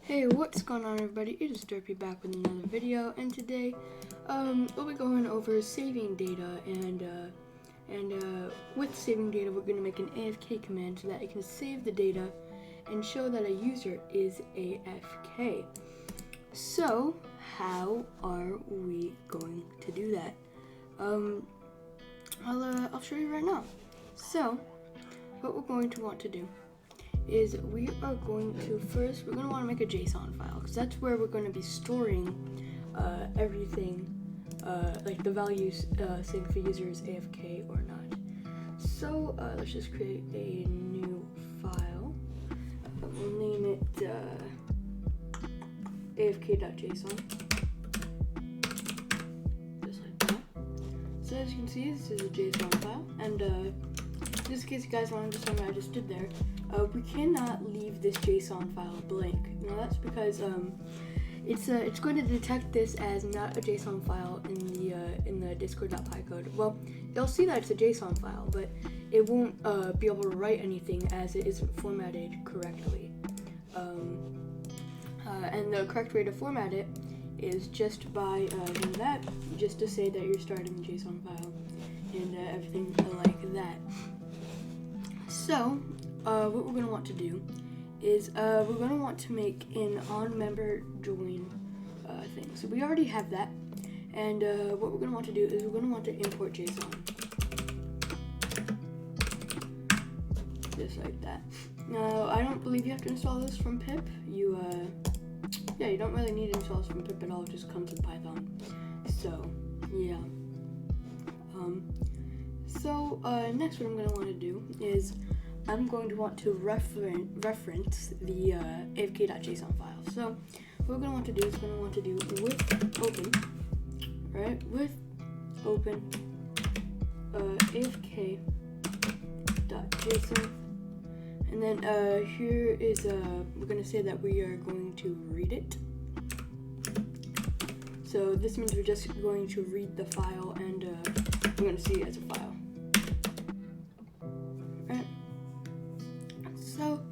Hey, what's going on, everybody? It is Derpy back with another video, and today we'll be going over saving data, and with saving data we're going to make an Afk command so that it can save the data and show that a user is AFK. So how are we going to do that? I'll show you right now. So what we're going to want to do is we are going to want to make a Json file, because that's where we're going to be storing everything, like the values saying if a user is AFK or not. So let's just create a new file. We'll name it afk.json, just like that. So as you can see, this is a JSON file, and just in case you guys want to understand what I just did there, we cannot leave this JSON file blank. Now that's because it's going to detect this as not a JSON file in the discord.py code. Well, it'll see that it's a JSON file, but it won't be able to write anything as it isn't formatted correctly. And the correct way to format it is just by doing that, just to say that you're starting a JSON file and everything like that. So what we're going to want to do is we're going to want to make an onMember join thing. So we already have that, and what we're going to want to do is we're going to want to import JSON, just like that. Now I don't believe you have to install this from pip. You don't really need to install this from pip at all. It just comes with Python. So yeah. Next what I'm going to want to do is I'm going to want to reference the afk.json file. So what we're going to want to do is we're going to want to do with open, right? With open afk.json, and then here is we're going to say that we are going to read it. So this means we're just going to read the file, and we're going to see it as a file. So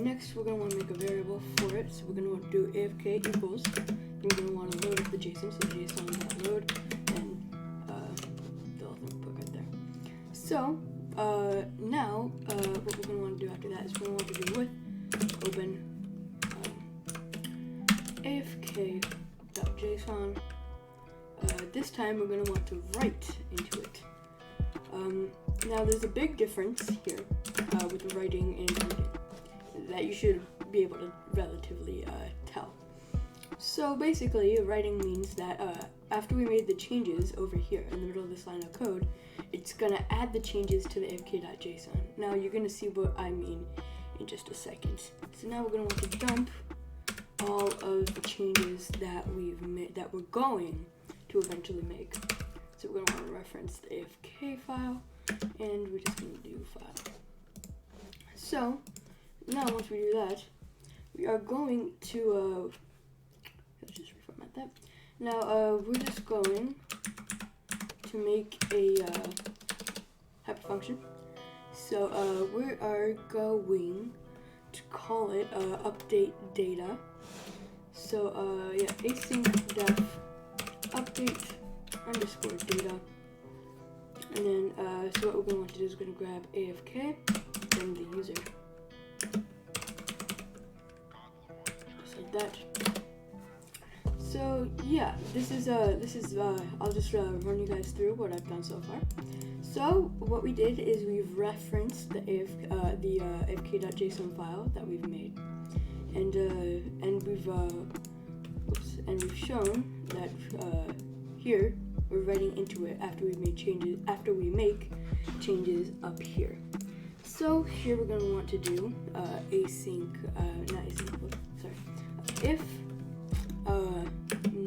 next we're going to want to make a variable for it. So we're going to want to do afk equals, and we're going to want to load up the JSON, so json.load, and the little thing put right there. So now what we're going to want to do after that is we're going to want to do with open afk.json. This time we're going to want to write into it. Now there's a big difference here with the writing and reading that you should be able to relatively tell. So basically, writing means that after we made the changes over here in the middle of this line of code, it's going to add the changes to the afk.json. Now you're going to see what I mean in just a second. So now we're going to want to dump all of the changes that we've made, that we're going to eventually make. So we're going to want to reference the afk file, and we're just going to do file. So now once we do that, we are going to let's just reformat that. Now we're just going to make a hyperfunction. So we are going to call it update data. So async def update underscore data, and then so what we're going to want to do is we're going to grab afk and the user, just like that. So yeah, this is I'll just run you guys through what I've done so far. So what we did is we've referenced the afk.json file that we've made, and we've shown that here we're writing into it after we make changes up here. So here we're going to want to do if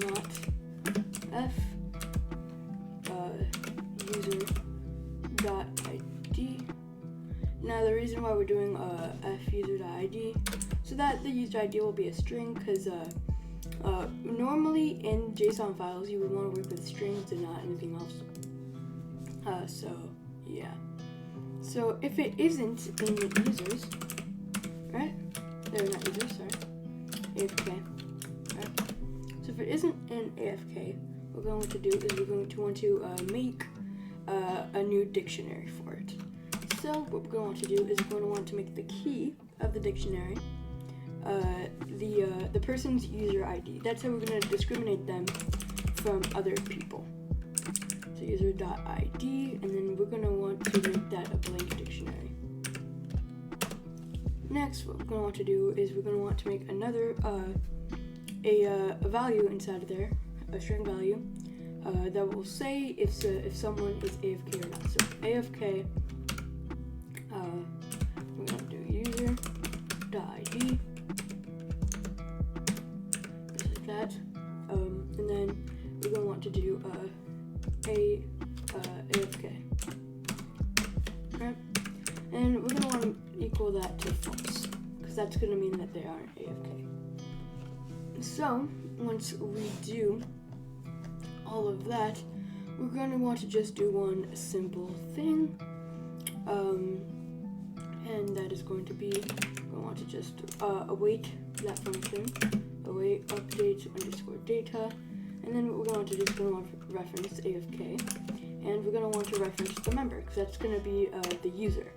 not f user.id. Now the reason why we're doing f user.id, so that the user ID will be a string, because normally in JSON files you would want to work with strings and not anything else. So yeah. So if it isn't in users, right? They're not users, sorry. AFK. Right? So if it isn't in AFK, what we're going to do is we're going to want to make a new dictionary for it. So what we're going to want to do is we're going to want to make the key of the dictionary the person's user ID. That's how we're going to discriminate them from other people. So user.id, and then we're going to want to make that a blank dictionary. Next, what we're going to want to do is we're going to want to make another a value inside of there, a string value that will say if someone is AFK or not. So AFK, we're going to do user.id, just like that, and then we're going to want to do AFK, right? And we're going to want to equal that to false, because that's going to mean that they aren't AFK. So once we do all of that, we're going to want to just do one simple thing, and that is going to be, we want to just await that function, await update underscore data, and then what we're going to do is we're going to want to reference AFK, and we're going to want to reference the member, because that's going to be the user.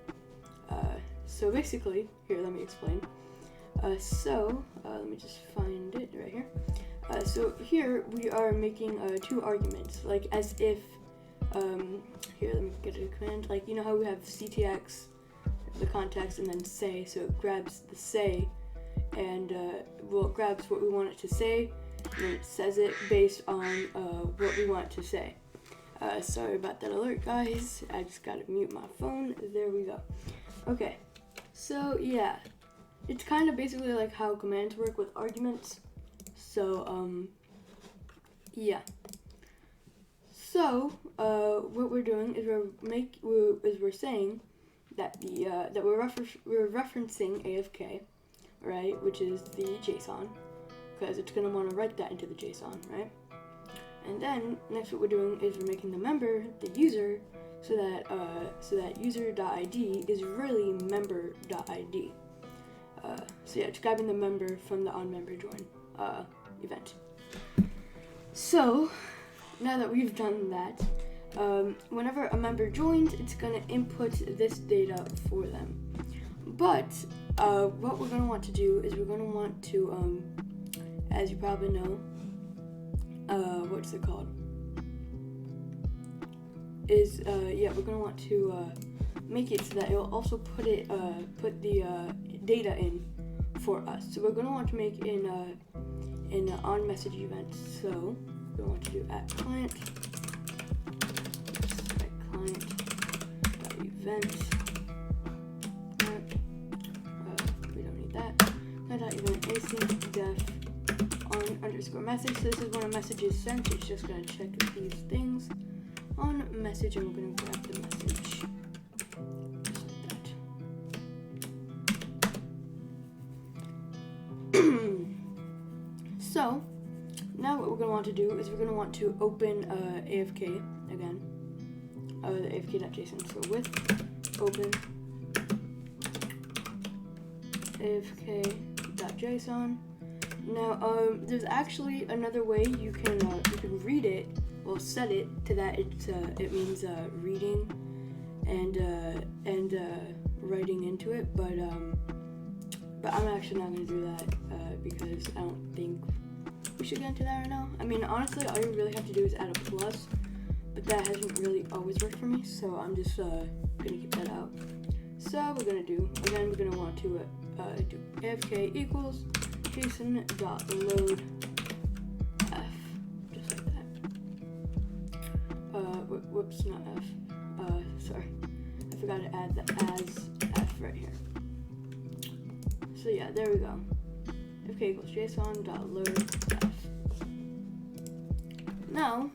So basically, here, let me explain. Let me just find it right here. So here we are making two arguments, like as if, here, let me get a command, like, you know how we have ctx, the context, and then say, so it grabs the say, and, well, it grabs what we want it to say, and then it says it based on what we want it to say. Sorry about that alert, guys. I just gotta mute my phone. There we go. Okay, so yeah, it's kind of basically like how commands work with arguments. So, yeah. So, what we're doing is we're saying that we're referencing AFK, right, which is the JSON, because it's gonna want to write that into the JSON, right? And then next, what we're doing is we're making the member the user, so that user.id is really member.id. So yeah, it's grabbing the member from the onMemberJoin event. So now that we've done that, whenever a member joins, it's going to input this data for them. But what we're going to want to do is we're going to want to, as you probably know, what's it called? We're going to want to make it so that it will also put the data in for us. So we're going to want to make in on message event. So we want to do @client event. We don't need that. Event async def on underscore message. So this is when a message is sent. It's just going to check these things on message, and we're going to grab the message. Just like that. So now what we're going to want to do is we're going to want to open AFK again, the afk.json. So with open afk.json. Now there's actually another way you can read it. Well, set it to that it means reading and writing into it, but I'm actually not going to do that because I don't think we should get into that right now. I mean, honestly, all you really have to do is add a plus, but that hasn't really always worked for me, so I'm just gonna keep that out. So we're gonna want to do afk equals json.load f, just like that. Whoops, not f. Sorry, I forgot to add the as f right here. So yeah, there we go. Afk equals json.load f. Now,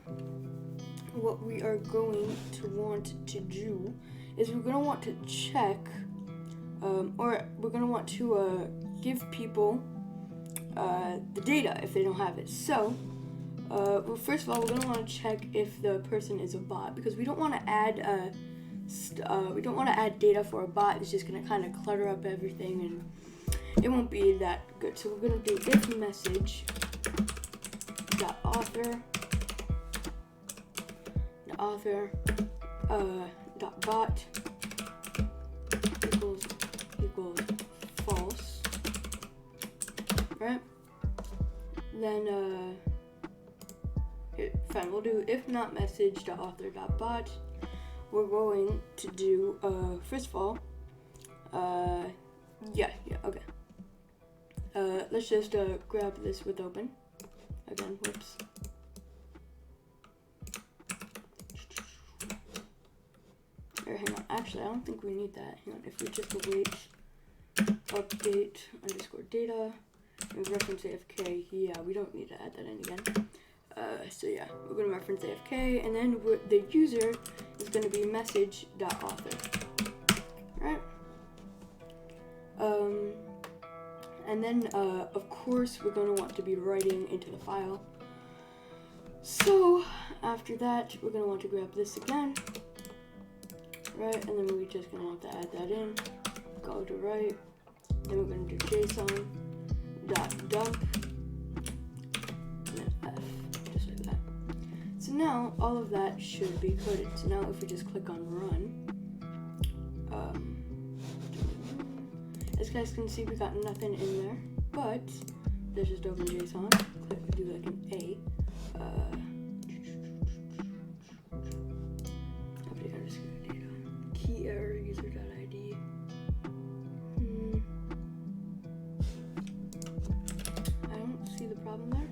what we are going to want to do is we're going to want to check, or we're going to want to give people the data if they don't have it. So, well, first of all, we're going to want to check if the person is a bot, because we don't want to add data for a bot. It's just going to kind of clutter up everything, and it won't be that good. So we're gonna do if message dot author dot bot equals false, right? Then fine, we'll do if not message dot author dot bot. We're going to do first of all, yeah, okay. Let's just grab this with open. Again, whoops. Or hang on, actually I don't think we need that. Hang on, if we just await update underscore data and reference AFK, yeah, we don't need to add that in again. So yeah, we're gonna reference AFK, and then the user is gonna be message.author. Right? And then of course we're gonna want to be writing into the file. So after that, we're gonna want to grab this again. Right, and then we're just gonna want to add that in. Go to write. Then we're gonna do Json dot dump and then F, just like that. So now all of that should be coded. So now if we just click on run, as you guys can see, we got nothing in there, but let's just open JSON. Click, do like an A. Update underscore data. Key error user.id. I don't see the problem there.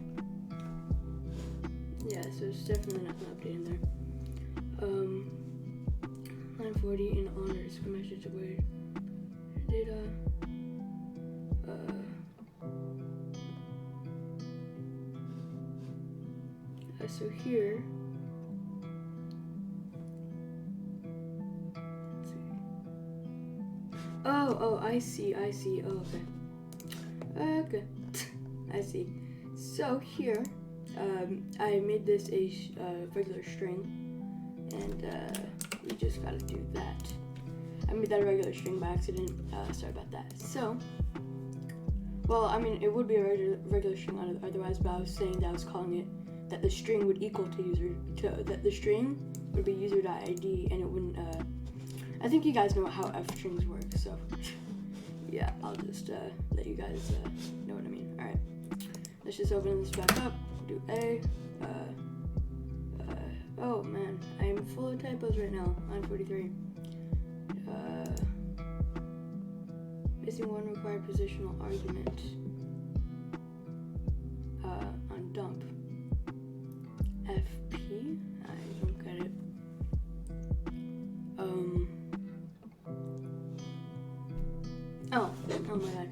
Yeah, so it's definitely not an update in there. Line 40 in honors message away data. So here, let's see. Oh, I see. Oh, okay. I see. So here, I made this a regular string, and we just gotta do that. I made that a regular string by accident. Sorry about that. So, well, I mean, it would be a regular string otherwise, but I was saying that I was calling it that the string would equal to that the string would be user.id, and it wouldn't. I think you guys know how f strings work, so yeah, I'll just let you guys know what I mean. All right, let's just open this back up. Do A. Oh man, I'm full of typos right now. Line 43. Missing one required positional argument on dump. FP? I don't get it. Oh my god.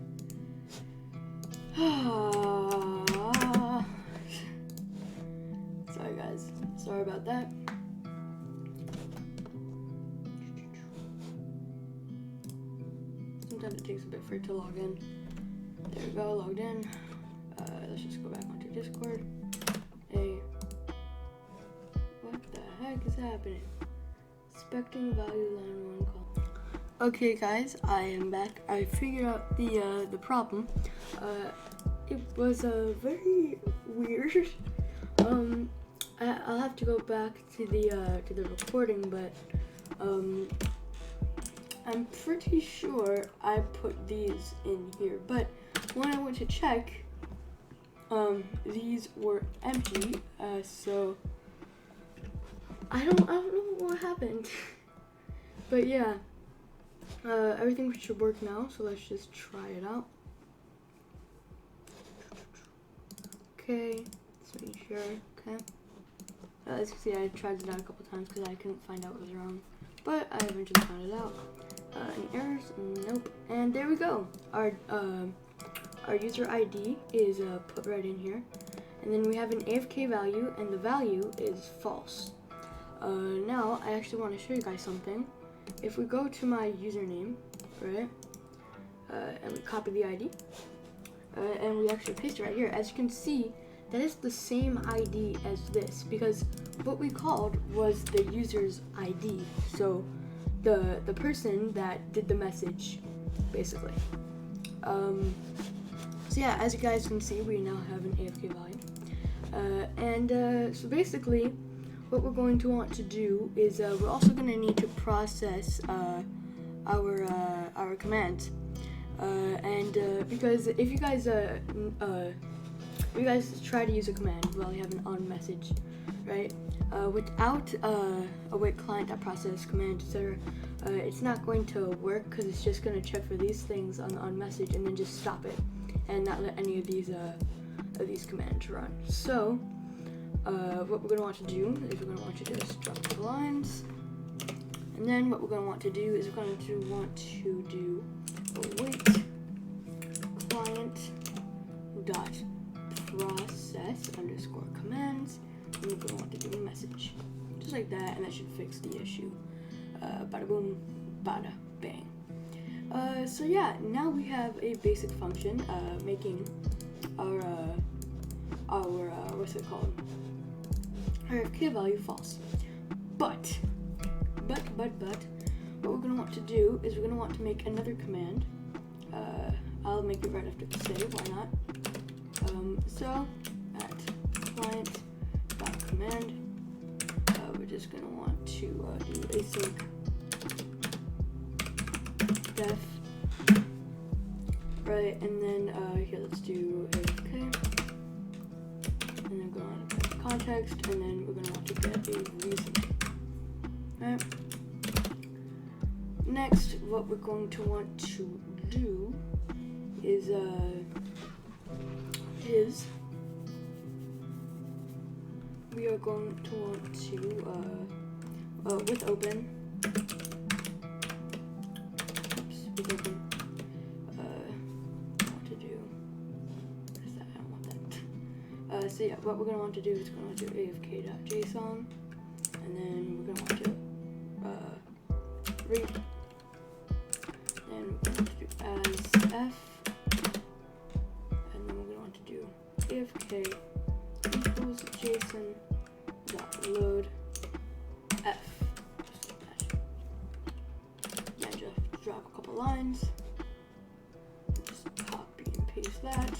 Sorry guys, sorry about that. Sometimes it takes a bit for it to log in. There we go, logged in. Let's just go back onto Discord. What the heck is happening? Expecting value line 1 call. Okay guys, I am back. I figured out the problem. It was very weird. I'll have to go back to the recording, but I'm pretty sure I put these in here. But when I went to check, these were empty. So I don't know what happened. But yeah, everything should work now. So let's just try it out. Okay, let's make sure. Okay. As you can see, I tried it out a couple times because I couldn't find out what was wrong, but I eventually found it out. Any errors? Nope. And there we go. Our user ID is put right in here, and then we have an AFK value, and the value is false. Now I actually want to show you guys something. If we go to my username, right, and we copy the ID, and we actually paste it right here, as you can see, that is the same ID as this, because what we called was the user's ID. So the person that did the message, basically. So yeah, as you guys can see, we now have an AFK value. So basically, what we're going to want to do is we're also going to need to process our commands. Because if you guys try to use a command while you have an on message, right? Without a wait client.process command, etc., it's not going to work because it's just going to check for these things on the on message and then just stop it and not let any of these commands run. So what we're going to want to do is we're going to want to just drop the lines, and then what we're going to want to do is we're going to want to do await client dot process underscore commands, and we're going to want to do a message just like that, and that should fix the issue. Bada boom, bada bang. So yeah, now we have a basic function making our what's it called, our AFK value false. But what we're going to want to do is we're going to want to make another command. I'll make it right after the save, why not? So at client.command, we're just going to want to do async def, right? And then here, let's do AFK, and then go on to context, and then we're going to want to get a reason. Right. Next, what we're going to want to do is we are going to want to with open. With open. What to do? What is that? I don't want that. So yeah, what we're going to want to do is we're going to want to do afk.json, and then we're going to want to read, and we're going to want to do as f, and then we're going to want to do afk equals json dot load f, just like that. Yeah, just drop a couple lines, just copy and paste that,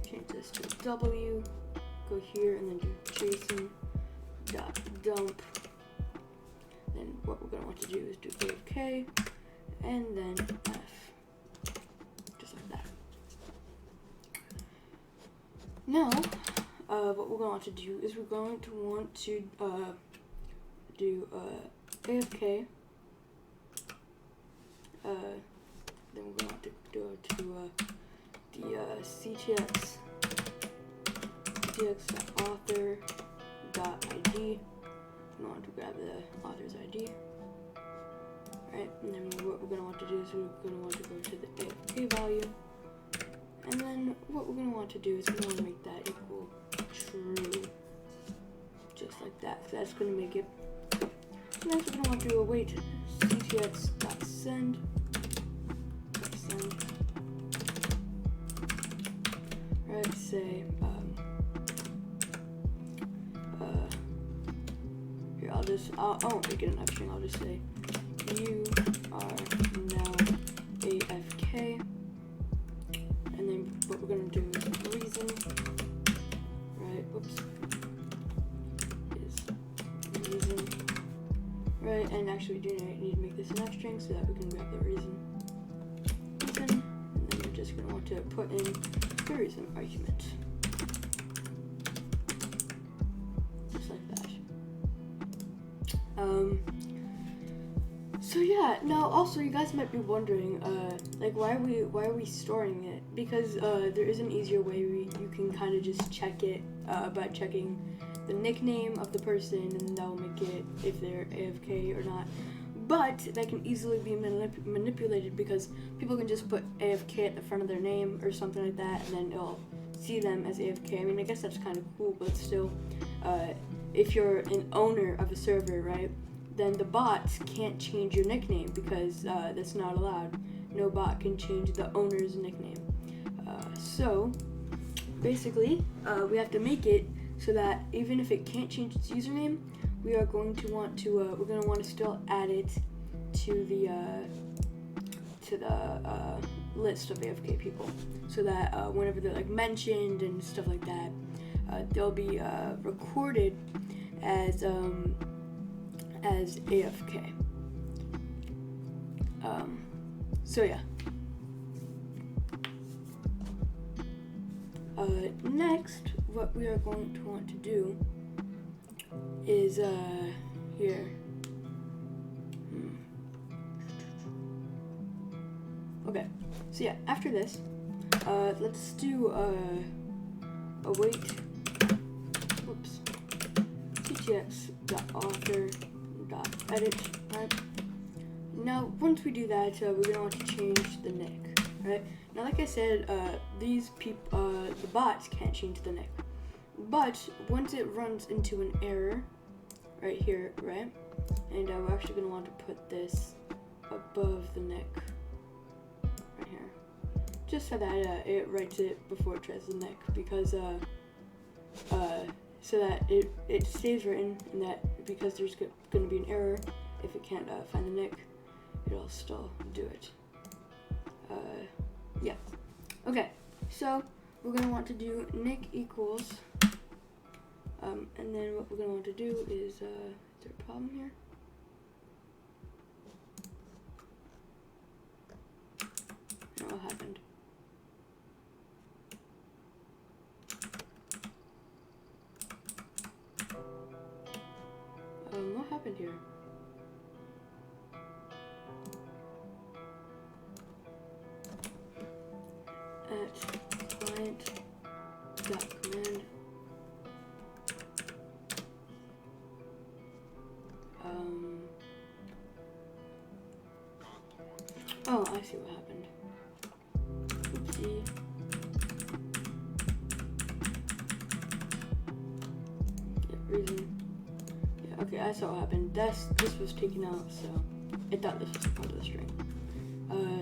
change this to w, go here and then do json dot dump. Then what we're going to want to do is do AFK and then F, just like that. Now, what we're going to want to do is we're going to want to do AFK, then we're going to want to go to the ctx.author.id. We want to grab the author's ID, right? And then what we're going to want to do is we're going to want to go to the AFK value, and then what we're going to want to do is we want to make that equal true, just like that. So that's going to make it. So next we're going to want to do await ctx.send, right? Say I won't make it an F string, I'll just say you are now AFK, and then what we're going to do is reason, right, is reason, right, and actually we do need to make this an F string so that we can grab the reason, and then we're just going to want to put in the reason argument. So yeah, now also you guys might be wondering, like why are we storing it? Because there is an easier way you can kind of just check it by checking the nickname of the person, and that will make it if they're AFK or not. But that can easily be manipulated because people can just put AFK at the front of their name or something like that, and then it'll see them as AFK. I mean, I guess that's kind of cool, but still, if you're an owner of a server, right, then the bots can't change your nickname because that's not allowed. No bot can change the owner's nickname. So basically, we have to make it so that even if it can't change its username, we are going to want to we're going to want to still add it to the list of AFK people, so that whenever they're like mentioned and stuff like that, they'll be recorded as AFK. So yeah. Next, what we are going to want to do is here. Okay, so yeah, after this, let's do await ctx.author.edit, right? Now, once we do that, we're gonna want to change the nick, right? Now, like I said, these people, the bots can't change the nick, but once it runs into an error, right here, right? And we're actually gonna want to put this above the nick, right here, just so that it writes it before it tries the nick, because so that it stays written, and that because there's gonna be an error if it can't find the nick, it'll still do it. Yeah. Okay, so we're gonna want to do nick equals, and then what we're gonna want to do is there a problem here? No, what happened? What happened here? At client.command oh, I see what happened. Oopsie. Yeah, reason. Yeah, okay, I saw what happened. This was taken out, so it thought this was a part of the string.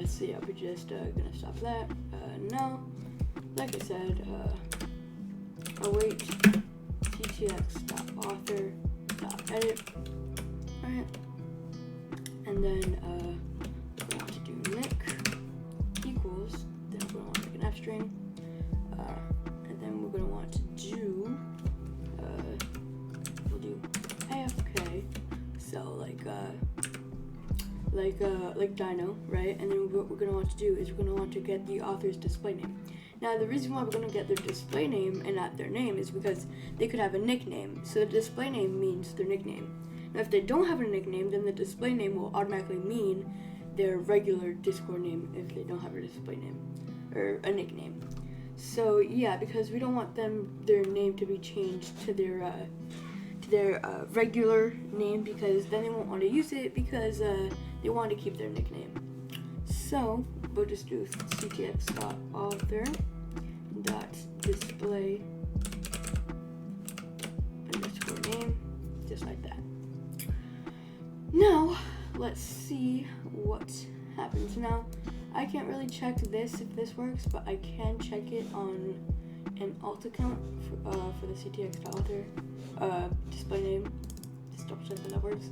So yeah, we're just gonna stop that. Now, like I said, await ctx.author.edit, right? And then we want to do nick equals, then we're gonna want to make an f string, and then we're gonna want to do, we'll do AFK, so like Dino, right? And then what we're going to want to do is we're going to want to get the author's display name. Now, the reason why we're going to get their display name and not their name is because they could have a nickname. So the display name means their nickname. Now, if they don't have a nickname, then the display name will automatically mean their regular Discord name if they don't have a display name or a nickname. So yeah, because we don't want their name to be changed to their regular name, because then they won't want to use it because they want to keep their nickname. So we'll just do ctx.author.display underscore name, just like that. Now let's see what happens. Now I can't really check this if this works, but I can check it on an alt account for the ctx.author display name. Just double check that works.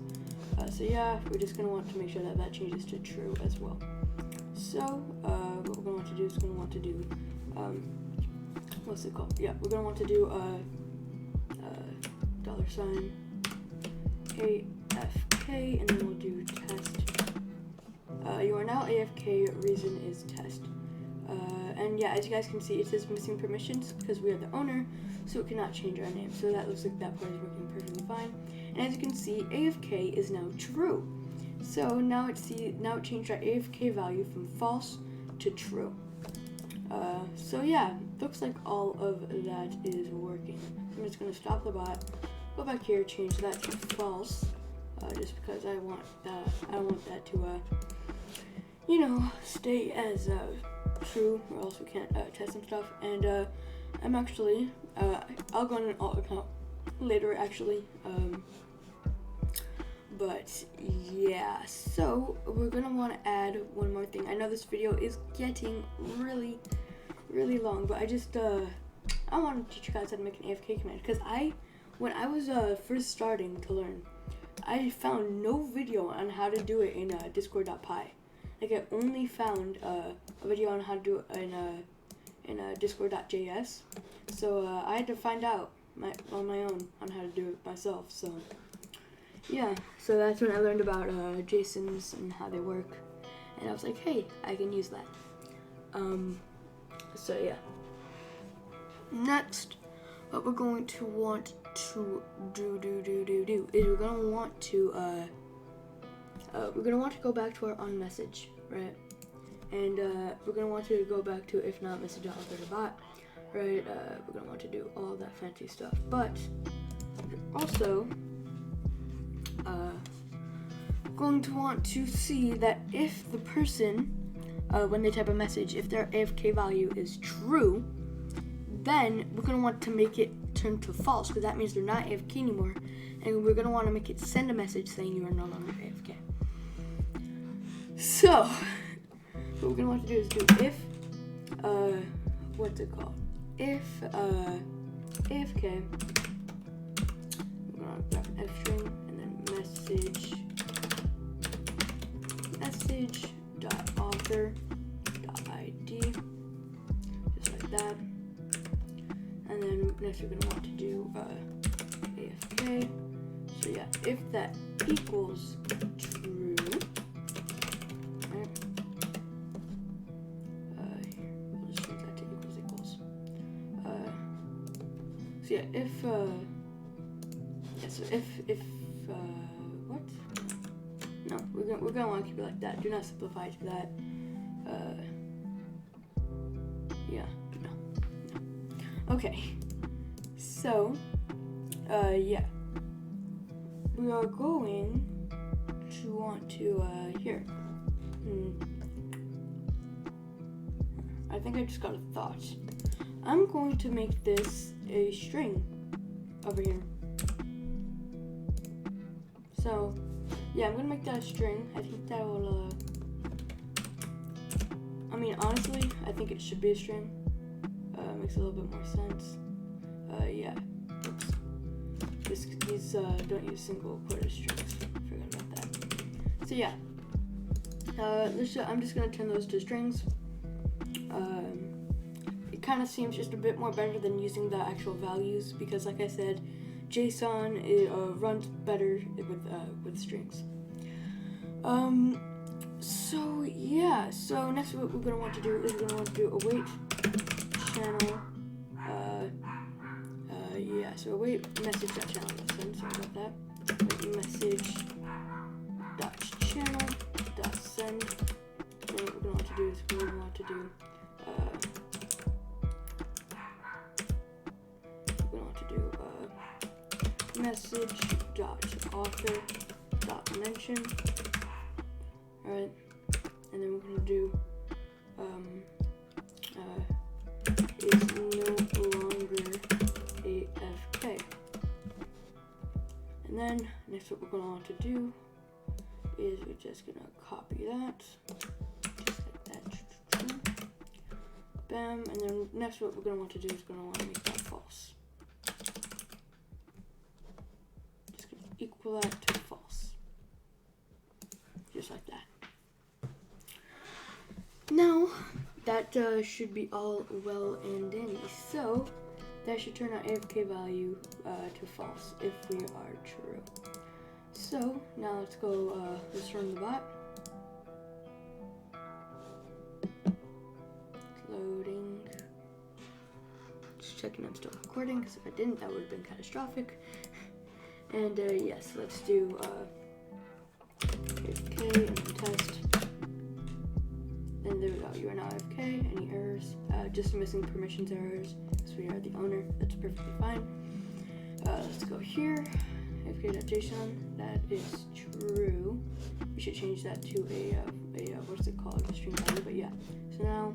So yeah, we're just gonna want to make sure that that changes to true as well. So what we're gonna want to do is we're gonna want to do what's it called? Yeah, we're gonna want to do $AFK, and then we'll do test. You are now AFK. Reason is test. And yeah, as you guys can see, it says missing permissions because we are the owner, so it cannot change our name. So that looks like that part is working perfectly fine. And as you can see, AFK is now true. So now it changed our AFK value from false to true. So yeah, looks like all of that is working. I'm just gonna stop the bot, go back here, change that to false, just because I want that to you know, stay as true, or else we can't test some stuff. And I'm actually I'll go on an alt account later actually, but yeah, so we're gonna want to add one more thing. I know this video is getting really long, but I just I want to teach you guys how to make an AFK command, because when I was first starting to learn, I found no video on how to do it in discord.py. like I only found a video on how to do it in Discord.js. So I had to find out on my own on how to do it myself. So yeah, so that's when I learned about JSONs and how they work, and I was like, hey, I can use that. So yeah. Next, what we're going to want to do is we're gonna want to go back to our on message, right? And we're gonna want to go back to if not message.author.bot, right? We're gonna want to do all that fancy stuff, but also going to want to see that if the person when they type a message, if their AFK value is true, then we're going to want to make it turn to false, because that means they're not AFK anymore, and we're going to want to make it send a message saying you are no longer AFK. So what we're going to want to do is do if if AFK, we're going to grab an F string and then message.author.id, just like that. And then next we're going to want to do AFK. So yeah, if that equals true, right? Here, we'll just change that to equals. So yeah, if what? No, we're gonna want to keep it like that. Do not simplify to that. Yeah, no. Okay, so, yeah, we are going to want to, here. I think I just got a thought. I'm going to make this a string over here. So, yeah, I'm gonna make that a string. I think that will, I mean, honestly, I think it should be a string. Makes a little bit more sense. Yeah. Oops. These don't use single quoted strings. Forgot about that. So yeah. I'm just gonna turn those to strings. It kind of seems just a bit more better than using the actual values, because, like I said, JSON runs better with strings. So yeah. So next, what we're gonna want to do is we're gonna want to do await channel. Yeah. So await message.channel. Sorry about that. Await message.channel.send. And what we're gonna want to do is we're gonna want to do message.author.mention. Alright, and then we're gonna do is no longer AFK. And then next, what we're gonna want to do is we're just gonna copy that, just like that. Bam, and then next, what we're gonna want to do is we're gonna want to make that false. Just gonna equal that to false, just like that. Now, that should be all well and dandy. So, that should turn our AFK value to false if we are true. So, now let's go, let's run the bot. It's loading. Just checking I'm still recording, because if I didn't, that would have been catastrophic. And yes, let's do AFK and then test. And there we go, you are now AFK. Any errors? Just missing permissions errors, because we are the owner. That's perfectly fine. Let's go here. AFK.json, that is true. We should change that to a what's it called? A string value, but yeah. So now,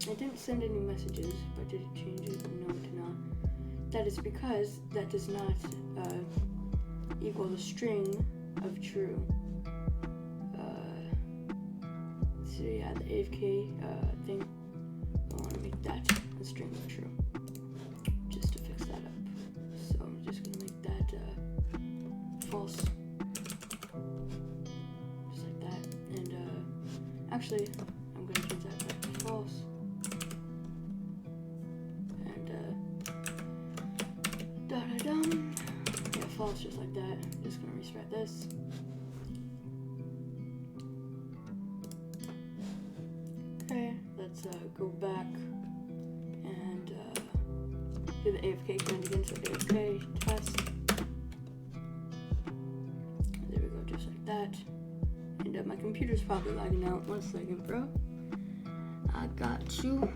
I didn't send any messages, but did it change it? No, it did not. That is because that does not equal the string of true. So yeah, the AFK thing, I want to make that a string of true, just to fix that up. So I'm just going to make that false. Actually, I'm gonna change that back to false. And yeah, false, just like that. Just gonna restart this. Okay, let's go back and do the AFK command again. So AFK test. There we go, just like that. And my computer's probably lagging out. 1 second, bro. I got you.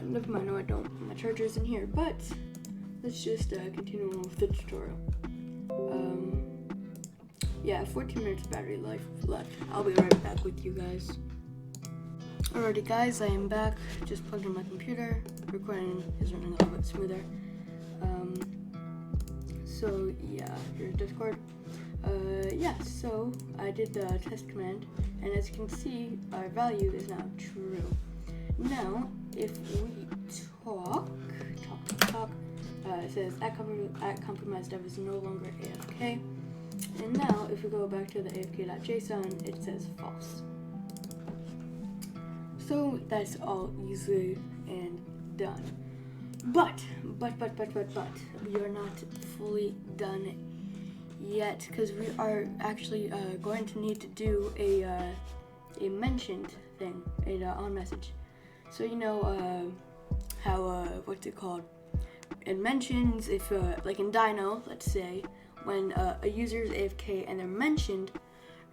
Never mind, no I don't. My charger's in here, but let's just continue on with the tutorial. Yeah, 14 minutes of battery life left. I'll be right back with you guys. Alrighty guys, I am back. Just plugged in my computer. Recording is running a little bit smoother. So yeah, here's Discord. Yeah, so I did the test command, and as you can see, our value is now true. Now, if we talk, it says at compromised dev is no longer AFK. And now, if we go back to the afk.json, it says false. So that's all easy and done. But we are not fully done yet, because we are actually going to need to do a mentioned thing, a on message. So you know how what's it called? It mentions if like in Dino, let's say, when a user is AFK and they're mentioned,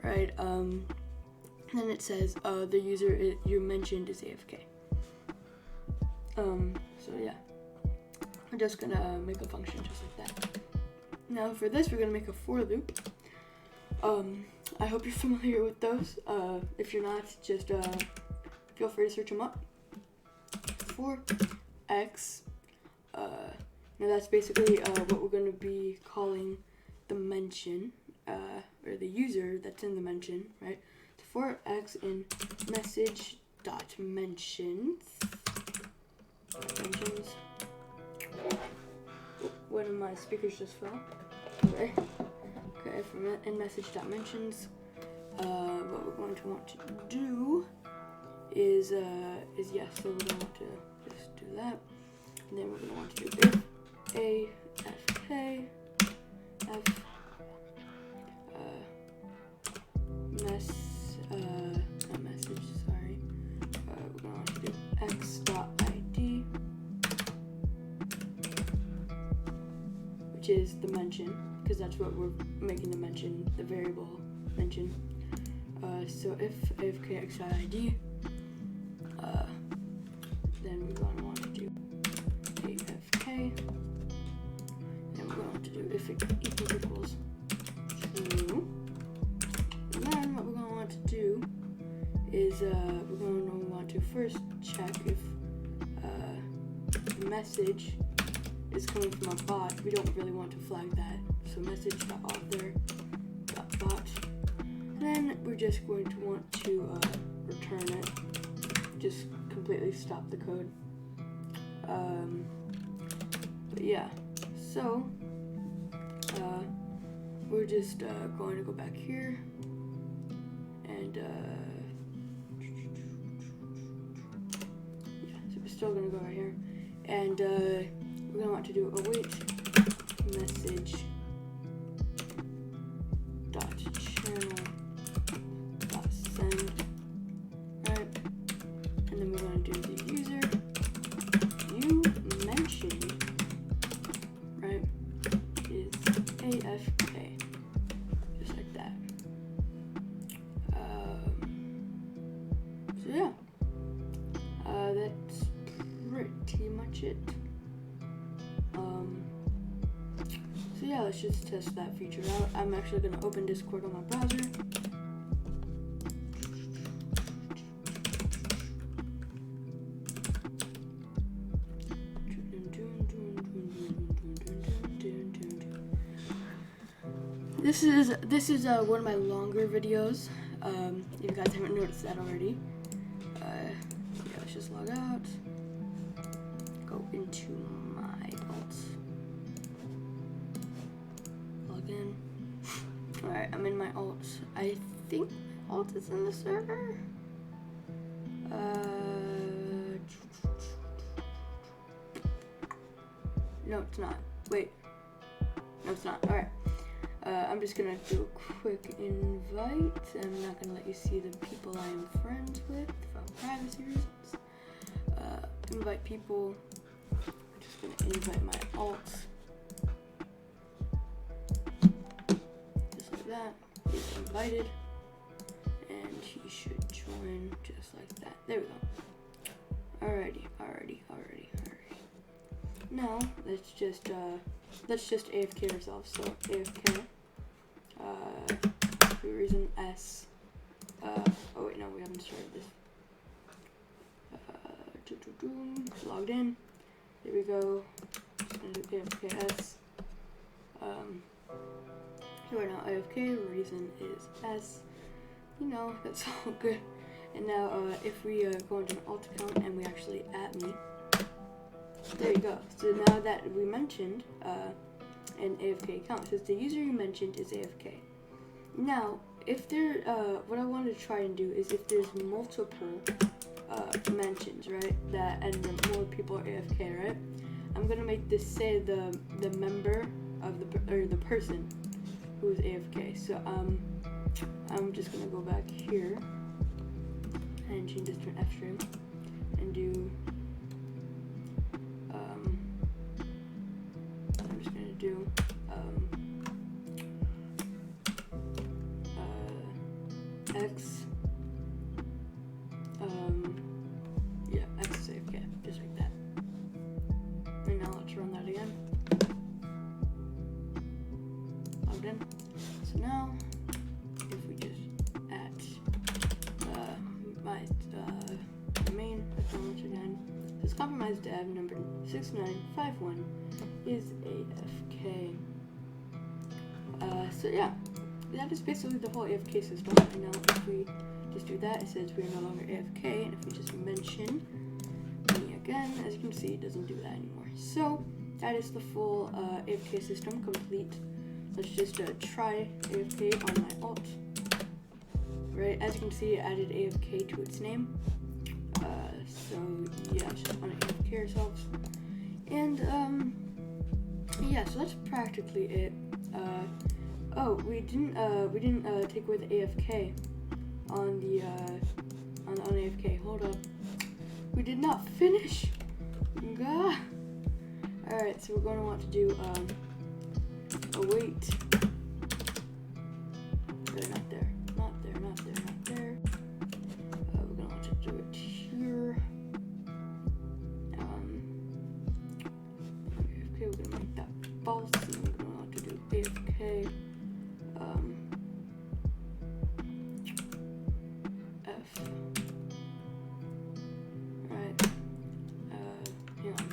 right? Then it says the user you mentioned is AFK. So yeah, we're just gonna make a function just like that. Now for this, we're gonna make a for loop. I hope you're familiar with those. If you're not, just feel free to search them up. For x, now that's basically what we're gonna be calling the mention, or the user that's in the mention, right? So for x in message dot mentions. One of my speakers just fell. Okay. From in message dot mentions, what we're going to want to do is yes. So we're gonna want to just do that, and then we're gonna want to do if afk f not message, sorry. We're gonna want to do x.id, which is the mention, because that's what we're making the mention, the variable mention. So if afk x.id, then we're going to want to do afk, and we're going to do if it equals true. And then what we're going to want to do is we're going to want to first check if the message is coming from a bot. We don't really want to flag that. So message.author.bot. Then we're just going to want to return it. Just completely stop the code. But yeah, so we're just going to go back here and yeah, so we're still gonna go right here, and we're gonna want to do await message dot channel dot send, right? And then we're gonna do the user you mentioned, right, is AFK, just like that. So yeah, that's pretty much it. So yeah, let's just test that feature out. I'm actually going to open Discord on my browser. This is one of my longer videos. If you guys haven't noticed that already. Yeah, let's just log out. Go into my alt. Log in. Alright, I'm in my alt. I think alt is in the server. No, it's not. Wait. No, it's not. Alright. I'm just gonna do a quick invite. I'm not gonna let you see the people I am friends with for privacy reasons. Invite people. I'm just gonna invite my alt. Just like that. He's invited. And he should join just like that. There we go. Alrighty. Now let's just AFK ourselves. So AFK. For reason S. Oh wait, no, we haven't started this. Logged in. There we go. Just gonna do AFKS. You are now AFK. Reason is S. You know, that's all good. And now, if we go into an alt account and we actually @me, there you go. So now that we mentioned an AFK account, it says the user you mentioned is AFK. Now, if there, what I wanted to try and do is if there's multiple mentions, right, that and more people are AFK, right, I'm gonna make this say the member of the person who's AFK. So I'm just gonna go back here and change this to an F string and do I'm just gonna do X yeah, X is AFK, just like that. And now let's run that again. Logged in. So now if we just add my main account once again, this compromised dev number 6951 is AFK. So yeah, that is basically the whole AFK system. And now if we just do that, it says we are no longer AFK, and if we just mention me again, as you can see, it doesn't do that anymore. So that is the full AFK system complete. Let's just try AFK on my alt. Right, as you can see, it added AFK to its name. So yeah, just want to AFK ourselves. And yeah, so that's practically it. Oh, we didn't take away the AFK on the on AFK. Hold up, we did not finish. Gah. All right, so we're going to want to do await. Not there. We're gonna want to do it here. AFK. We're gonna make that false, and we're gonna want to do AFK. F. Right. Hang on.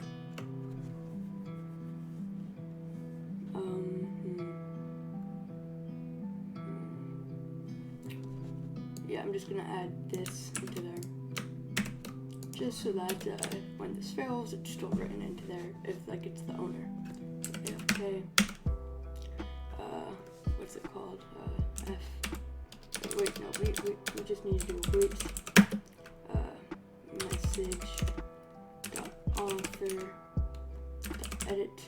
Yeah, I'm just gonna add this into there, just so that when this fails, it's still written into there if like it's the owner. Okay. What's it called? F. Wait, no, we just need to do wait. Message. Author. Edit.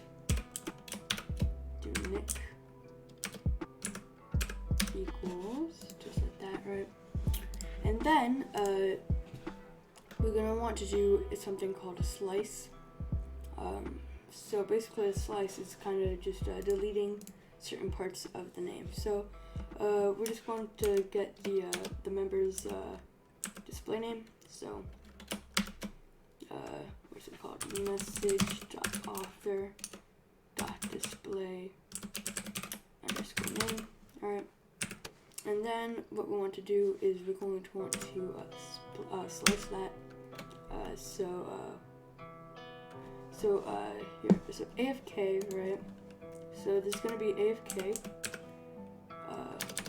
Do nick equals just like that, right? And then we're gonna want to do something called a slice. So basically, a slice is kind of just deleting certain parts of the name. So we're just going to get the member's display name. So what's it called? Message.author.display underscore name. All right. And then what we want to do is we're going to want to slice that. Here, so AFK, right? So this is gonna be AFK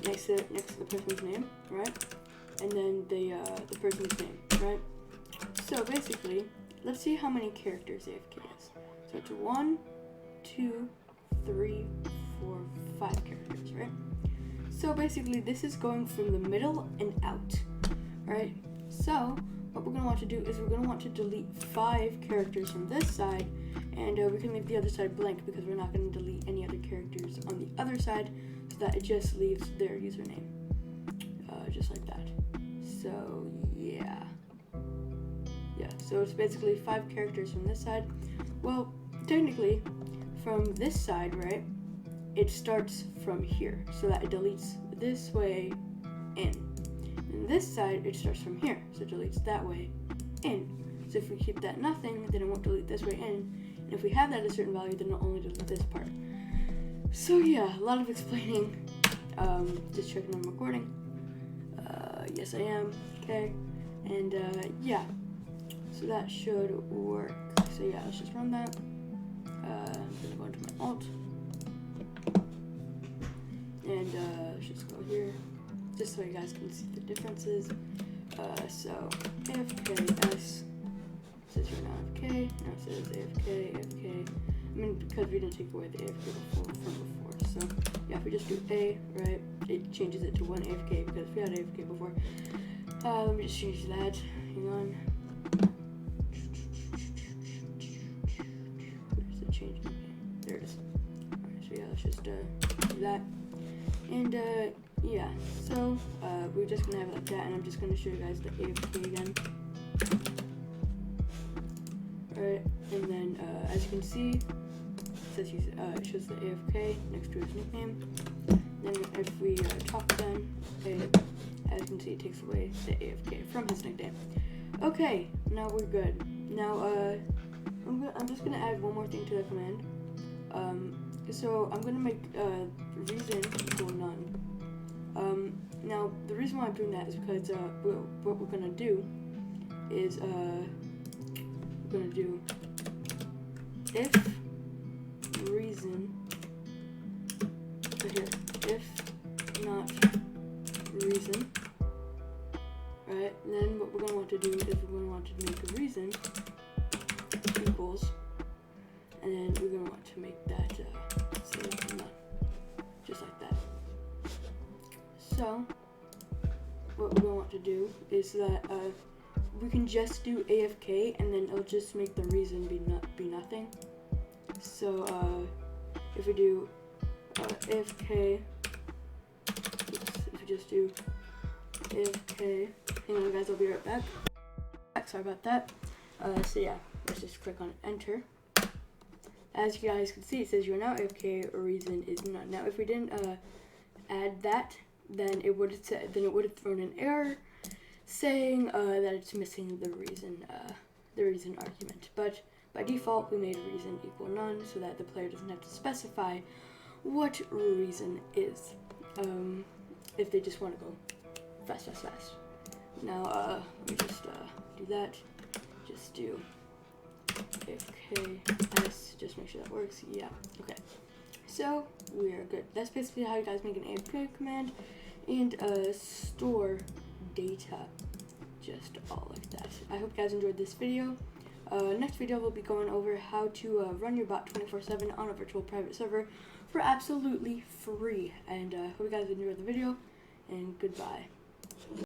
next to the person's name, right? And then the person's name, right? So basically, let's see how many characters AFK is. So it's 1, 2, 3, 4, 5 characters, right? So basically, this is going from the middle and out, right? So what we're going to want to do is we're going to want to delete 5 characters from this side, and we can leave the other side blank because we're not going to delete any other characters on the other side, so that it just leaves their username, just like that. So yeah, so it's basically 5 characters from this side. Well, technically, from this side, right, it starts from here, so that it deletes this way in. And this side, it starts from here, so it deletes that way in. So if we keep that nothing, then it won't delete this way in. And if we have that at a certain value, then it'll only delete this part. So yeah, a lot of explaining. Just checking I'm recording. Yes I am, okay. And yeah, so that should work. So yeah, let's just run that. I'm gonna go into my alt. And let's just go here, just so you guys can see the differences. So AFKS says you're not AFK, now it says AFK, AFK. I mean, because we didn't take away the AFK from before. So yeah, if we just do A, right, it changes it to 1 AFK because we had AFK before. Let me just change that. Hang on. Where's the change? Okay, there it is. Alright, so yeah, let's just do that. And yeah, so we're just gonna have it like that, and I'm just gonna show you guys the AFK again. Alright, and then as you can see, it says it shows the AFK next to his nickname. Then if we talk again, as you can see, it takes away the AFK from his nickname. Okay, now we're good. Now I'm just gonna add one more thing to the command. So I'm gonna make reason equal none. Now the reason why I'm doing that is because what we're gonna do is we're gonna do if reason here, if not reason, right? And then what we're gonna want to do is we're gonna want to make a reason equals, and then we're gonna want to make that say none, just like that. So what we're gonna want to do is that we can just do AFK, and then it'll just make the reason be nothing. So if we do AFK, if we just do AFK, hang on guys, I'll be right back. Sorry about that. So yeah, let's just click on enter. As you guys can see, it says you're now AFK, or reason is none. Now if we didn't add that, then it would have thrown an error saying that it's missing the reason argument. But by default, we made reason equal none so that the player doesn't have to specify what reason is if they just want to go fast. Now let me just do that. Just do AFKS, just make sure that works. Yeah, okay. So we are good. That's basically how you guys make an AFK command and store data, just all like that. I hope you guys enjoyed this video. Next video we'll be going over how to run your bot 24/7 on a virtual private server for absolutely free. And hope you guys enjoyed the video, and goodbye.